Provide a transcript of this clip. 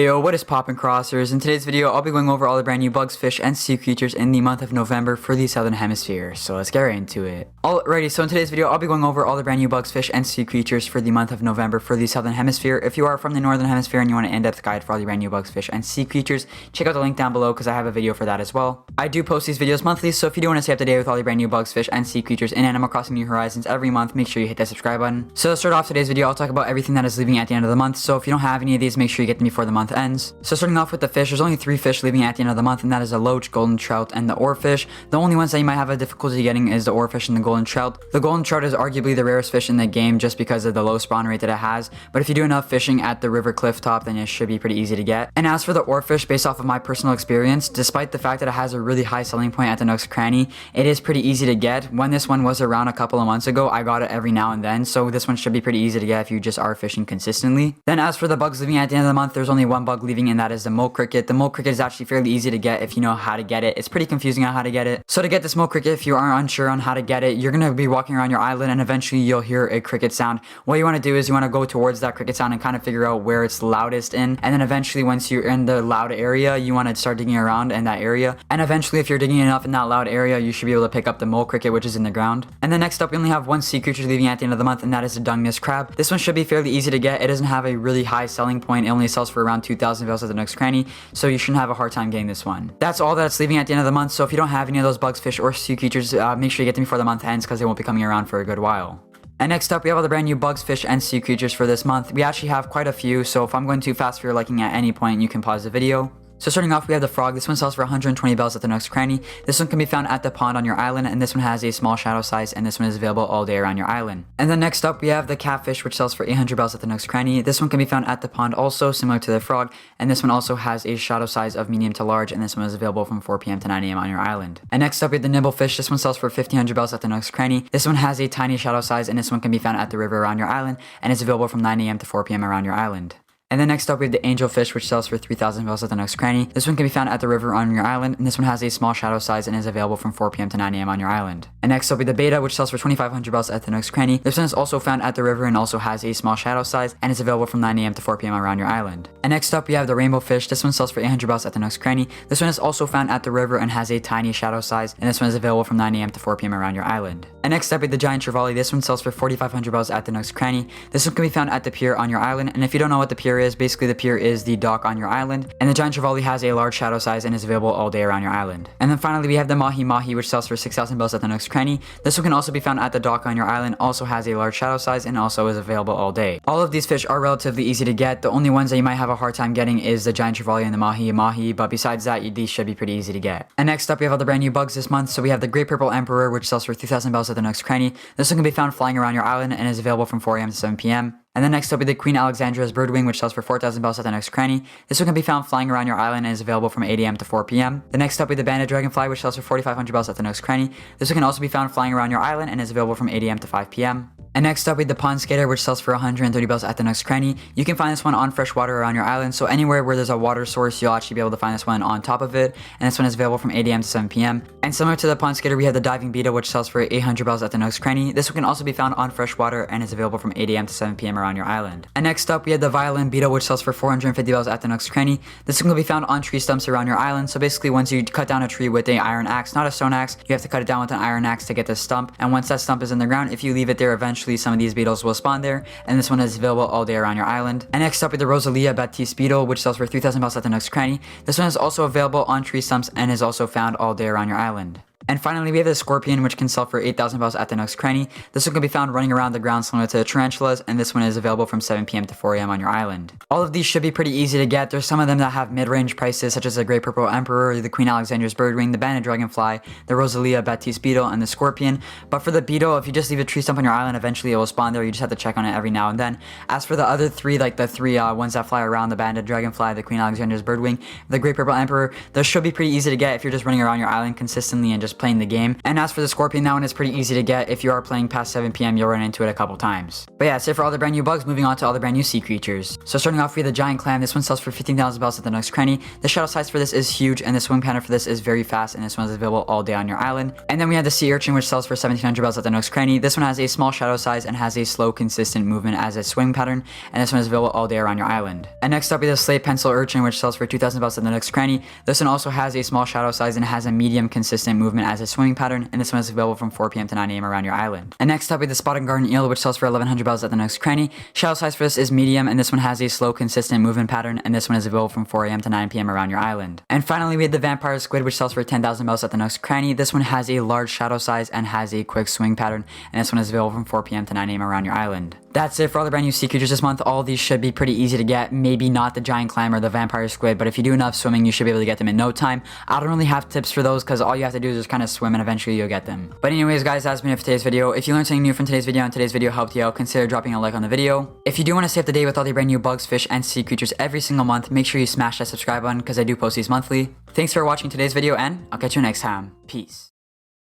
Ayo, what is poppin' crossers? In today's video, I'll be going over all the brand new bugs, fish, and sea creatures in the month of November for the Southern Hemisphere. So let's get right into it. Alrighty, so in today's video, I'll be going over all the brand new bugs, fish, and sea creatures for the month of November for the Southern Hemisphere. If you are from the Northern Hemisphere and you want an in-depth guide for all the brand new bugs, fish, and sea creatures, check out the link down below because I have a video for that as well. I do post these videos monthly, so if you do want to stay up to date with all the brand new bugs, fish, and sea creatures in Animal Crossing New Horizons every month, make sure you hit that subscribe button. So to start off today's video, I'll talk about everything that is leaving at the end of the month. So if you don't have any of these, make sure you get them before the month ends. So starting off with the fish, there's only 3 fish leaving at the end of the month, and that is a loach, golden trout, and the oarfish. The only ones that you might have a difficulty getting is the oarfish and the golden trout. The golden trout is arguably the rarest fish in the game just because of the low spawn rate that it has, but if you do enough fishing at the river cliff top, then it should be pretty easy to get. And as for the oarfish, based off of my personal experience, despite the fact that it has a really high selling point at the Nook's Cranny, it is pretty easy to get. When this one was around a couple of months ago, I got it every now and then, so this one should be pretty easy to get if you just are fishing consistently. Then as for the bugs leaving at the end of the month, there's only one bug leaving, and that is the mole cricket. The mole cricket is actually fairly easy to get if you know how to get it. It's pretty confusing on how to get it. So to get this mole cricket, if you are unsure on how to get it, you're going to be walking around your island and eventually you'll hear a cricket sound. What you want to do is you want to go towards that cricket sound and kind of figure out where it's loudest in. And then eventually once you're in the loud area, you want to start digging around in that area. And eventually if you're digging enough in that loud area, you should be able to pick up the mole cricket, which is in the ground. And then next up, we only have one sea creature leaving at the end of the month, and that is the Dungeness Crab. This one should be fairly easy to get. It doesn't have a really high selling point. It only sells for around 2,000 bells at the Nook's Cranny, so you shouldn't have a hard time getting this one. That's all that's leaving at the end of the month, so if you don't have any of those bugs, fish, or sea creatures, make sure you get them before the month ends because they won't be coming around for a good while. And next up, we have all the brand new bugs, fish, and sea creatures for this month. We actually have quite a few, so if I'm going too fast for your liking at any point, you can pause the video. So starting off, we have the frog. This one sells for 120 bells at the Nook's Cranny. This one can be found at the pond on your island, and this one has a small shadow size, and this one is available all day around your island. And then next up, we have the catfish, which sells for 800 bells at the Nook's Cranny. This one can be found at the pond also, similar to the frog, and this one also has a shadow size of medium to large, and this one is available from 4 p.m. to 9 a.m. on your island. And next up, we have the Nibble Fish. This one sells for 1500 bells at the Nook's Cranny. This one has a tiny shadow size, and this one can be found at the river around your island, and is available from 9 a.m. to 4 p.m. around your island. And then next up, we have the Angelfish, which sells for 3,000 bells at the Nook's Cranny. This one can be found at the river on your island, and this one has a small shadow size and is available from 4 p.m. to 9 a.m. on your island. And next up, we have the Beta, which sells for 2,500 bells at the Nook's Cranny. This one is also found at the river and also has a small shadow size and is available from 9 a.m. to 4 p.m. around your island. And next up, we have the Rainbow Fish. This one sells for 800 bells at the Nook's Cranny. This one is also found at the river and has a tiny shadow size, and this one is available from 9 a.m. to 4 p.m. around your island. And next up, we have the Giant Trevally. This one sells for 4,500 bells at the Nook's Cranny. This one can be found at the pier on your island, and if you don't know what the pier is, basically the pier is the dock on your island, and the Giant Trevally has a large shadow size and is available all day around your island. And then finally, we have the Mahi Mahi, which sells for 6,000 bells at the Nook's Cranny. This one can also be found at the dock on your island, also has a large shadow size, and also is available all day. All of these fish are relatively easy to get. The only ones that you might have a hard time getting is the Giant Trevally and the Mahi Mahi, but besides that, these should be pretty easy to get. And next up, we have all the brand new bugs this month. So we have the Great Purple Emperor, which sells for 2,000 bells at the Nook's Cranny. This one can be found flying around your island and is available from 4 a.m. to 7 p.m. And then next up, we have the Queen Alexandra's Birdwing, which sells for 4,000 bells at the Nook's Cranny. This one can be found flying around your island and is available from 8 a.m. to 4 p.m. The next up, we have the Banded Dragonfly, which sells for 4,500 bells at the Nook's Cranny. This one can also be found flying around your island and is available from 8 a.m. to 5 p.m. And next up, we have the Pond Skater, which sells for 130 bells at the Nook's Cranny. You can find this one on fresh water around your island, so anywhere where there's a water source, you'll actually be able to find this one on top of it, and this one is available from 8 a.m. to 7 p.m. And similar to the Pond Skater, we have the Diving Beetle, which sells for 800 bells at the Nook's Cranny. This one can also be found on fresh water and is available from 8 a.m. to 7 p.m. around your island. And next up, we have the Violin Beetle, which sells for 450 bells at the Nook's Cranny. This one can be found on tree stumps around your island, so basically once you cut down a tree with an iron axe, not a stone axe, you have to cut it down with an iron axe to get the stump, and once that stump is in the ground, if you leave it there, eventually some of these beetles will spawn there, and this one is available all day around your island. And next up, with the Rosalia Batiste Beetle, which sells for 3,000 bells at the Nook's Cranny. This one is also available on tree stumps and is also found all day around your island. And finally, we have the Scorpion, which can sell for 8,000 bells at the Nook's Cranny. This one can be found running around the ground similar to the tarantulas, and this one is available from 7 p.m. to 4 a.m. on your island. All of these should be pretty easy to get. There's some of them that have mid-range prices, such as the Great Purple Emperor, the Queen Alexandra's Birdwing, the Banded Dragonfly, the Rosalia Batiste Beetle, and the Scorpion. But for the Beetle, if you just leave a tree stump on your island, eventually it will spawn there. You just have to check on it every now and then. As for the other three, like the three ones that fly around, the Banded Dragonfly, the Queen Alexandra's Birdwing, the Great Purple Emperor, those should be pretty easy to get if you're just running around your island consistently and just playing the game. And as for the scorpion, that one is pretty easy to get. If you are playing past 7 p.m., you'll run into it a couple times. But yeah, that's it for all the brand new bugs. Moving on to all the brand new sea creatures. So starting off, we have the giant clam. This one sells for 15,000 bells at the next cranny. The shadow size for this is huge, and the swing pattern for this is very fast, and this one is available all day on your island. And then we have the sea urchin, which sells for 1,700 bells at the next cranny. This one has a small shadow size and has a slow, consistent movement as a swing pattern, and this one is available all day around your island. And next up, we have the slate pencil urchin, which sells for 2,000 bells at the next cranny. This one also has a small shadow size and has a medium, consistent movement as a swimming pattern, and this one is available from 4 p.m. to 9 a.m. around your island. And next up, we have the spotted garden eel, which sells for 1,100 bells at the next cranny. Shadow size for this is medium, and this one has a slow, consistent movement pattern, and this one is available from 4 a.m. to 9 p.m. around your island. And finally, we have the vampire squid, which sells for 10,000 bells at the next cranny. This one has a large shadow size and has a quick swing pattern, and this one is available from 4 p.m. to 9 a.m. around your island. That's it for all the brand new sea creatures this month. All of these should be pretty easy to get. Maybe not the giant clam or the vampire squid, but if you do enough swimming, you should be able to get them in no time. I don't really have tips for those because all you have to do is just kind of swim and eventually you'll get them. But anyways, guys, that's been it for today's video. If you learned something new from today's video and today's video helped you out, consider dropping a like on the video. If you do want to stay up to date with all the brand new bugs, fish, and sea creatures every single month, make sure you smash that subscribe button because I do post these monthly. Thanks for watching today's video, and I'll catch you next time. Peace.